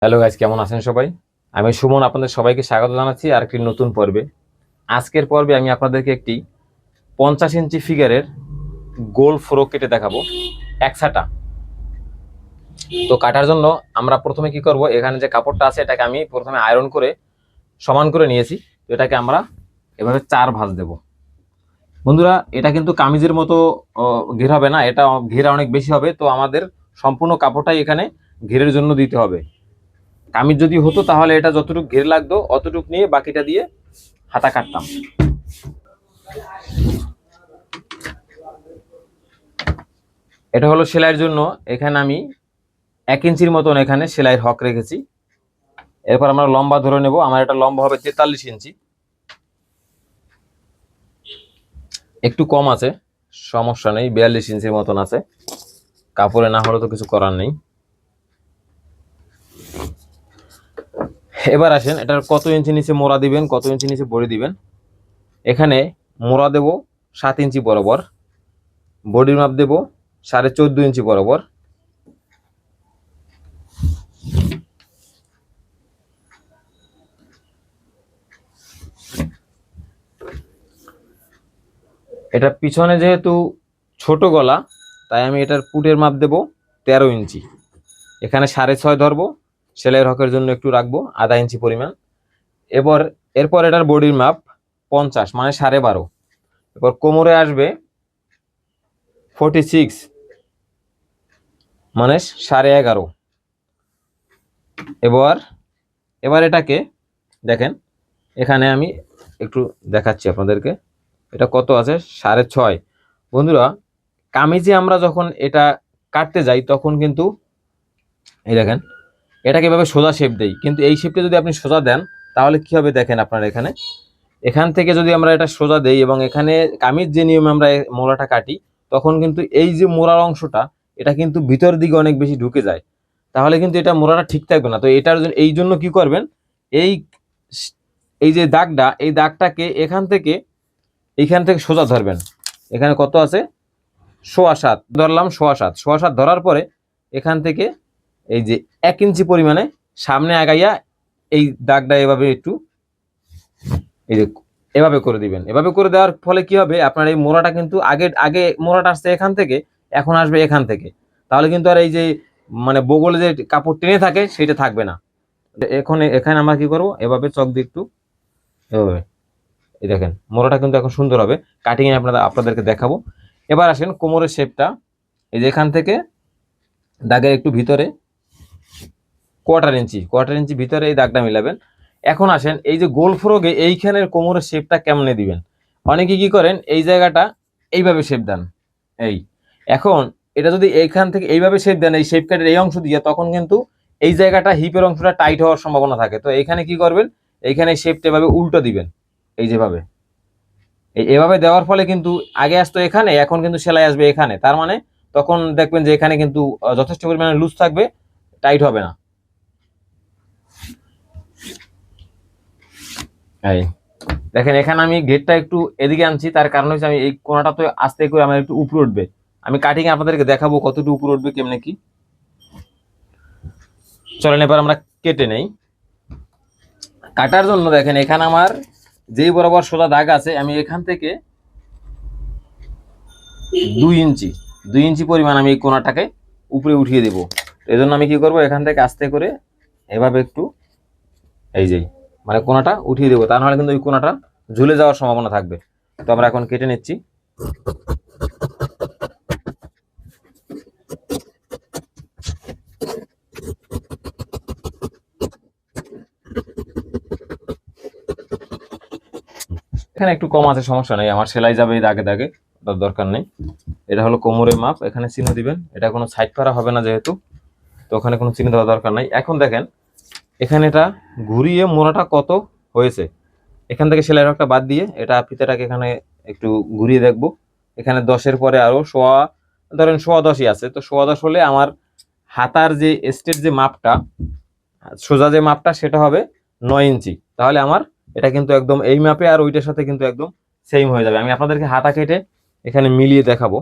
Hello guys, কেমন আছেন সবাই? আমি সুমন আপনাদের সবাইকে স্বাগত জানাচ্ছি আরেকটি নতুন পর্বে। আজকের পর্বে আমি আপনাদেরকে একটি 50 ইঞ্চি ফিগারের গোল ফ্রক কেটে দেখাবো একসাটা। তো কাটার জন্য আমরা প্রথমে কি করব, এখানে যে কাপড়টা আছে এটাকে আমি প্রথমে আয়রন করে সমান করে নিয়েছি। তো এটাকে আমরা এভাবে 4 ভাঁজ দেব। বন্ধুরা, এটা কিন্তু কামিজের মতো ঘের হবে না, এটা ঘেরা অনেক বেশি হবে। তো আমাদের সম্পূর্ণ কাপড়টাই এখানে ঘেরের জন্য দিতে হবে। কামিজ যদি হতো তাহলে এটা যতটুকু ঘের লাগতো অতটুকু নিয়ে বাকিটা দিয়ে হাতা কাটতাম। এটা হলো সেলাইয়ের জন্য। এখানে আমি 1 ইঞ্চির মতন এখানে সেলাইয়ের হক রেখেছি। এরপর আমরা লম্বা ধরে নেব। আমার এটা লম্বা হবে 43 ইঞ্চি, একটু কম আছে, সমস্যা নেই। 42 ইঞ্চির মতন আছে, কাপড়ে না হলে তো কিছু করার নেই। এবার আসেন, এটার কত ইঞ্চি নিচে মোড়া দিবেন, কত ইঞ্চি নিচে বড়ি দিবেন। এখানে মোড়া দেব 7 ইঞ্চি বরাবর, বডির মাপ দেব 14.5 ইঞ্চি বরাবর। এটা পিছনে যেহেতু ছোট গলা, তাই আমি এটার পুটের মাপ দেব 13 ইঞ্চি। এখানে 6.5 ধরবো, সেলাইয়ের হকের জন্য একটু রাখবো ½ ইঞ্চি পরিমাণ। এরপর এটার বডির মাপ 50 মানে 12.5। এরপর কোমরে আসবে 46 মানে 11.5। এবার এটাকে দেখেন, এখানে আমি একটু দেখাচ্ছি আপনাদেরকে এটা কত আছে, 6.5। বন্ধুরা, কামিজে আমরা যখন এটা কাটতে যাই তখন কিন্তু এই দেখেন, এটাকে এভাবে সোজা শেপ দেই, কিন্তু এই শেপটা যদি আপনি সোজা দেন তাহলে কি হবে দেখেন আপনার এখান থেকে যদি আমরা এটা সোজা দেই এবং এখানে কামিজ যে নিয়মে আমরা মোড়াটা কাটি, তখন কিন্তু এই যে মোড়ার অংশটা এটা কিন্তু ভিতর দিকে অনেক বেশি ঢুকে যায়। তাহলে কিন্তু এটা মোড়াটা ঠিক থাকবে না। তো এটার জন্য এই জন্য কি করবেন, এই এই যে দাগটা, এই দাগটাকে এইখান থেকে সোজা ধরবেন। এখানে কত আছে, 7.25 ধরলাম, 7.25 ধরার পরে এখান থেকে এই যে 1 ইঞ্চি পরিমাণে সামনে আগাইয়া এই দাগটা এভাবে একটু এই যে এভাবে করে দিবেন। এভাবে করে দেওয়ার ফলে কি হবে, আপনার এই মোড়াটা কিন্তু আগে আগে মোড়াটা আসছে এখান থেকে, এখন আসবে এখান থেকে। তাহলে কিন্তু আর এই যে মানে বগলে যে কাপড় টেনে থাকে সেটা থাকবে না। এখন এখানে আমরা কি করব, এভাবে চক দিয়ে একটু এভাবে, এই দেখেন মোড়াটা কিন্তু এখন সুন্দর হবে। কাটিং এ আপনাদেরকে দেখাবো। এবার আসেন কোমরের শেপটা, এই যে এখান থেকে দাগের একটু ভিতরে কোয়ার্টার ইঞ্চি ভিতরে এই দাগটা মিলাবেন। এখন আসেন, এই যে গোল ফ্রকে এইখানের কোমরের শেপটা কেমনে দিবেন। অনেকে কি করেন, এই জায়গাটা এইভাবে শেপ দেন। এই এখন এটা যদি এইখান থেকে এইভাবে শেপ দেন, এই শেপ কাটের এই অংশ দিয়ে, তখন কিন্তু এই জায়গাটা হিপের অংশটা টাইট হওয়ার সম্ভাবনা থাকে। তো এইখানে কি করবেন, এইখানে শেপটা এভাবে উল্টো দিবেন, এই যেভাবে এভাবে দেওয়ার ফলে কিন্তু আগে আসতো এখানে, এখন কিন্তু সেলাই আসবে এখানে। তার মানে তখন দেখবেন যে এখানে কিন্তু যথেষ্ট পরিমাণে লুজ থাকবে, টাইট হবে না। এই দেখেন, এখানে আমি ঘেরটা একটু এদিকে আনছি, তার কারণ হচ্ছে আমি এই কোণাটা তো আস্তে করে আমার একটু উপরে উঠবে। আমি কাটিং এ আপনাদেরকে দেখাবো কতটুকু উপরে উঠবে কেমনে কি। চলেন এবার আমরা কেটে নেই। কাটার জন্য দেখেন, এখানে আমার যেই বরাবর সোজা দাগ আছে, আমি এখান থেকে 2 ইঞ্চি 2 ইঞ্চি পরিমাণ আমি এই কোণাটাকে উপরে উঠিয়ে দেব। এই জন্য আমি কি করব, এখান থেকে আস্তে করে এভাবে একটু এই যে মানে কোণাটা উঠিয়ে দেবো, তা নাহলে কিন্তু ওই কোণাটা ঝুলে যাওয়ার সম্ভাবনা থাকবে। তো আমরা এখন কেটে নিচ্ছি। এখানে একটু কম আছে, সমস্যা নেই, আমার সেলাই যাবে এই দাগে দাগে, তার দরকার নেই। এটা হলো কোমরের মাপ, এখানে চিহ্ন দিবেন। এটা কোনো সাইড করা হবে না যেহেতু, তো ওখানে কোনো চিহ্ন দেওয়ার দরকার নাই। এখন দেখেন, এখানে এটা ঘুরিয়ে মোড়াটা কত হয়েছে, এখান থেকে সেলাই রগটা বাদ দিয়ে এটা ফিতাটাকে এখানে একটু ঘুরিয়ে দেখব। এখানে 10-এর পরে আরো সোয়া, ধরেন 10.25 আছে। তো 10.25 হলে আমার হাতার যে স্টেট যে মাপটা, সোজা যে মাপটা, সেটা হবে 9 ইঞ্চি। তাহলে আমার এটা কিন্তু একদম এই মাপে আর ওইটার সাথে কিন্তু একদম সেম হয়ে যাবে। আমি আপনাদেরকে হাতা কেটে এখানে মিলিয়ে দেখাবো।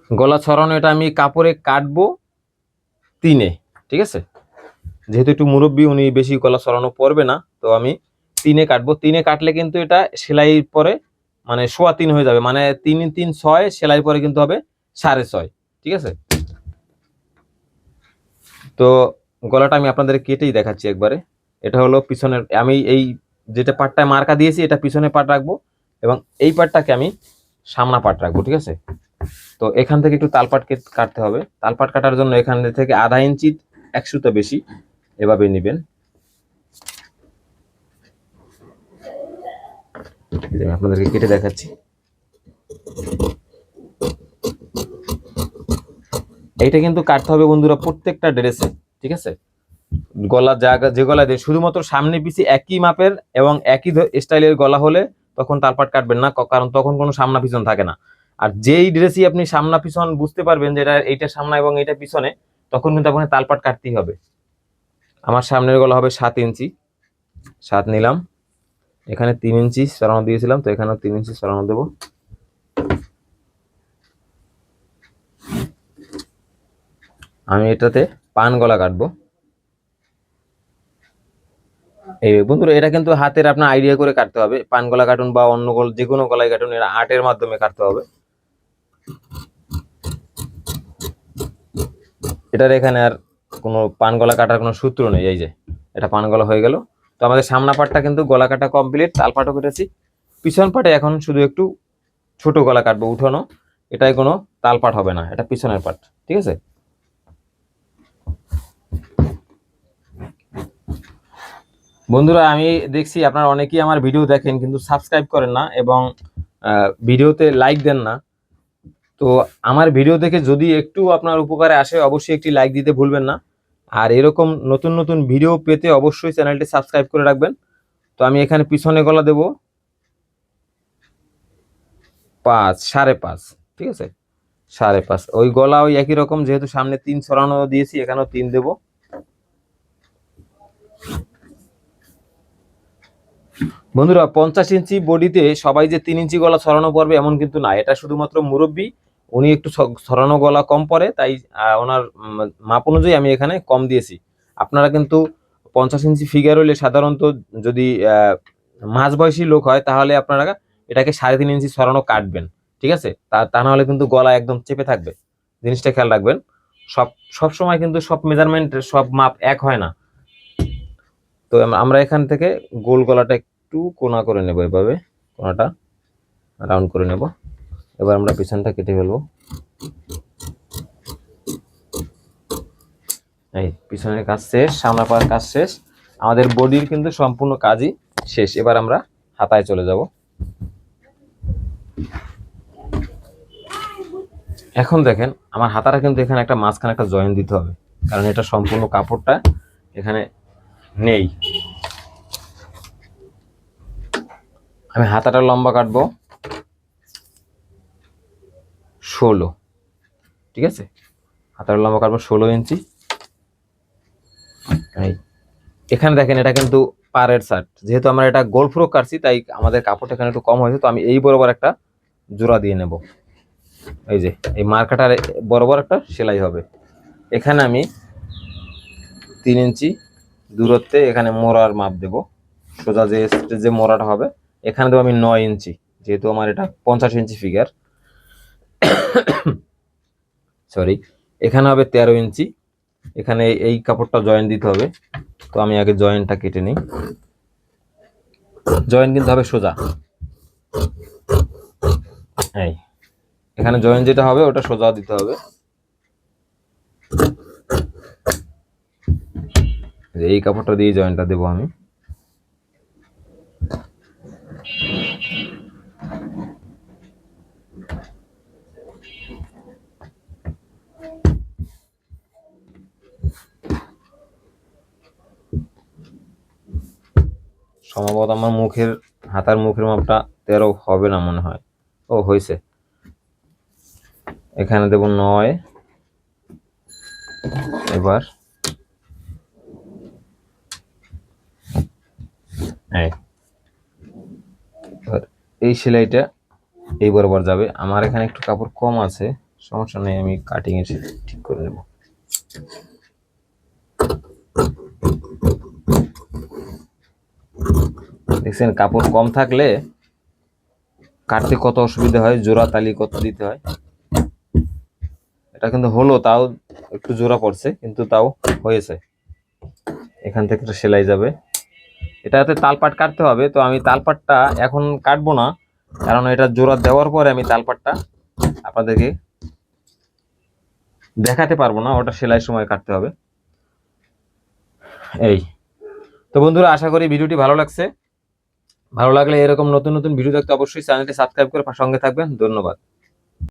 গলা ছড়ানো এটা আমি কাপড়ে কাটবো 3-এ, ঠিক আছে। যেহেতু একটু মুরব্বী, উনি বেশি গলা সরানো পড়বে না, তো আমি 3-এ কাটবো। 3-এ কাটলে কিন্তু এটা সেলাই পরে মানে 3.25 হয়ে যাবে, মানে 3 3 6, সেলাই পরে কিন্তু হবে 6.5। ঠিক আছে, তো গলাটা আমি আপনাদের কেটেই দেখাচ্ছি একবারে। এটা হলো পিছনের, আমি এই যেটা পাটটায় মার্কা দিয়েছি এটা পিছনের পাট রাখবো, এবং এই পাটটাকে আমি সামনা পাট রাখবো। ঠিক আছে, তো এখান থেকে একটু তালপাট কাটতে হবে। তালপাট কাটার জন্য এখান থেকে 1/2 ইঞ্চি 1 সুতো বেশি এভাবে নেবেন। আমি আপনাদেরকে কেটে দেখাচ্ছি। এইটা কিন্তু কাটতে হবে বন্ধুরা প্রত্যেকটা ড্রেসে। ঠিক আছে, গলার জায়গা যে গলা দিয়ে শুধুমাত্র সামনে পিছে একই মাপের এবং একই স্টাইলের গলা হলে তখন তালপাট কাটবেন না, কারণ তখন কোনো সামনা পিছন থাকে না। আর যেই ড্রেসই আপনি সামনা পিছন বুঝতে পারবেন যে এটা এইটা সামনা এবং এইটা পিছনে, তখন কিন্তু আপনাকে তালপাট কাটতেই হবে। আমার সামনের গলা হবে 7 ইঞ্চি, 7 নিলাম। এখানে 3 ইঞ্চি সরানো দিয়েছিলাম, তো এখানেও 3 ইঞ্চি সরানো দেবো। আমি এটাতে পান গলা কাটবো। এই বন্ধুরা, এটা কিন্তু হাতের আপনার আইডিয়া করে কাটতে হবে। পান গলা কাটুন বা অন্য গলা, যে কোনো গলায় কাটুন, এটা আর্টের মাধ্যমে কাটতে হবে। এটার এখানে আর কোনো পান গলা কাটার কোনো সূত্র নেই। এই যে এটা পান গলা হয়ে গেল। তো আমাদের সামনা পাটটা কিন্তু গলা কাটা কমপ্লিট, তাল পাটও কেটেছি। পিছন পাটে এখন শুধু একটু ছোট গলা কাটবো, উঠানো। এটাই কোনো তাল পাট হবে না, এটা পিছনের পাট। ঠিক আছে, বন্ধুরা আমি দেখছি আপনারা অনেকেই আমার ভিডিও দেখেন কিন্তু সাবস্ক্রাইব করেন না এবং ভিডিওতে লাইক দেন না। তো আমার ভিডিও দেখে যদি একটু আপনার উপকারে আসে, অবশ্যই একটি লাইক দিতে ভুলবেন না। আর এরকম নতুন নতুন ভিডিও পেতে অবশ্যই চ্যানেলটি সাবস্ক্রাইব করে রাখবেন। তো আমি এখানে পিছনে গলা দেব 5, 5.5। ঠিক আছে, 5.5। ওই গলা ওই একই রকম, যেহেতু সামনে 3 সরানো দিয়েছি, এখানেও 3 দেব। বন্ধুরা 50 ইঞ্চি বডিতে সবাই যে 3 ইঞ্চি গলা সরানো পড়বে এমন কিন্তু না, এটা শুধুমাত্র মুরব্বী, উনি একটু সরানো গলা কম পড়ে, তাই ওনার মাপ অনুযায়ী আমি এখানে কম দিয়েছি। আপনারা কিন্তু 50 ইঞ্চি ফিগার হলে সাধারণত যদি মাঝবয়সী লোক হয় তাহলে আপনারা এটাকে 3.5 ইঞ্চি সরানো কাটবেন। ঠিক আছে, তা না হলে কিন্তু গলা একদম চেপে থাকবে। জিনিসটা খেয়াল রাখবেন। সব সময় কিন্তু সব মেজারমেন্ট, সব মাপ এক হয় না। তো আমরা এখান থেকে গোল গলাটা একটু কোনা করে নেব, এভাবে কোনাটা রাউন্ড করে নেব। এবার আমরা পিছনটা কেটে ফেলবো। এই পিছনের কাজ শেষ, সামনে পাওয়ার কাজ শেষ, আমাদের বডির কিন্তু সম্পূর্ণ কাজই শেষ। এবার আমরা হাতায় চলে যাব। এখন দেখেন আমার হাতাটা কিন্তু এখানে একটা মাঝখানে একটা জয়েন দিতে হবে, কারণ এটা সম্পূর্ণ কাপড়টা এখানে নেই। আমি হাতাটা লম্বা কাটবো 16। ঠিক আছে, হাতাটা লম্বা কাটবো 16 ইঞ্চি। এখানে দেখেন এটা কিন্তু পাড়ের শার্ট, যেহেতু আমরা এটা গোল ফ্রক কাটছি তাই আমাদের কাপড়টা এখানে একটু কম হয়েছে। তো আমি এই বরাবর একটা জোড়া দিয়ে নেব। এই যে এই মার্কাটার বরাবর একটা সেলাই হবে। এখানে আমি 3 ইঞ্চি দূরত্বে এখানে মোড়ার মাপ দেব। সোজা যে মোড়াটা হবে এখানে দেবো আমি 9 ইঞ্চি, যেহেতু আমার এটা 50 ইঞ্চি ফিগার। সরি, এখানে হবে 13 ইঞ্চি। এখানে এই কাপড়টা জয়েন দিতে হবে, তো আমি আগে জয়েন্টটা কেটে নিই। জয়েন কিন্তু হবে সোজা। এই এখানে জয়েন যেটা হবে ওটা সোজা দিতে হবে। এই কাপড়টা দিয়ে জয়েন্টটা দেবো আমি। সম্ভবত আমার হাতার মুখের মাপটা 13 হবে না মনে হয়। ও হয়েছে, এখানে দেব 9। এবার এই সেলাইটা এই বরাবর যাবে। আমার এখানে একটু কাপড় কম আছে, সমস্যা নেই, আমি কাটিং এ ঠিক করে নেব। দেখছেন কাপড় কম থাকলে কাটতে কত অসুবিধা হয়, জোড়া তালি কত দিতে হয়। এটা কিন্তু হলো, তাও একটু জোড়া পড়ছে কিন্তু তাও হয়েছে। এখান থেকে তো সেলাই যাবে। এটাতে তালপাট কাটতে হবে, তো আমি তালপাটটা এখন কাটবো না, কারণ এটা জোড়া দেওয়ার পরে আমি তালপাটটা আপনাদেরকে দেখাতে পারবো না, ওটা সেলাই সময় কাটতে হবে। এই তো বন্ধুরা, আশা করি ভিডিওটি ভালো লাগছে। ভালো লাগলে এরকম নতুন নতুন ভিডিও দেখতে অবশ্যই চ্যানেলটি সাবস্ক্রাইব করে সঙ্গে থাকবেন। ধন্যবাদ।